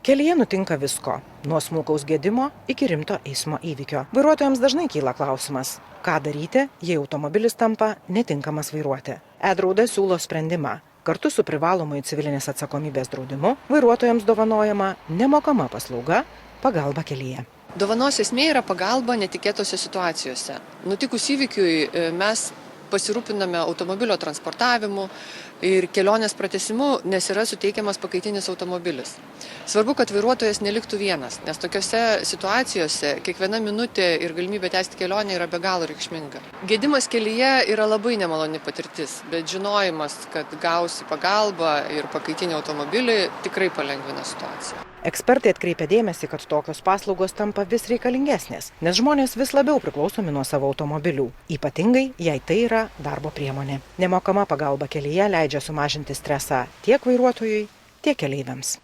Kelyje nutinka visko, nuo smulkaus gedimo iki rimto eismo įvykio. Vairuotojams dažnai kyla klausimas, ką daryti, jei automobilis tampa netinkamas vairuoti. E-drauda siūlo sprendimą. Kartu su privalomųjų civilinės atsakomybės draudimu vairuotojams dovanojama nemokama paslauga pagalba kelyje. Dovanos esmė yra pagalba netikėtose situacijose. Nutikus įvykiui mes pasirūpiname automobilio transportavimu ir kelionės pratęsimu, nes yra suteikiamas pakaitinis automobilis. Svarbu, kad vairuotojas neliktų vienas, nes tokiose situacijose kiekviena minutė ir galimybė tęsti kelionę yra be galo reikšminga. Gedimas kelyje yra labai nemaloni patirtis, bet žinojimas, kad gausi pagalbą ir pakaitinį automobilį tikrai palengvina situaciją. Ekspertai atkreipia dėmesį, kad tokios paslaugos tampa vis reikalingesnės, nes žmonės vis labiau priklausomi nuo savo automobilių, ypatingai jei tai yra darbo priemonė. Nemokama pagalba kelyje leidžia sumažinti stresą tiek vairuotojui, tiek keleiviams.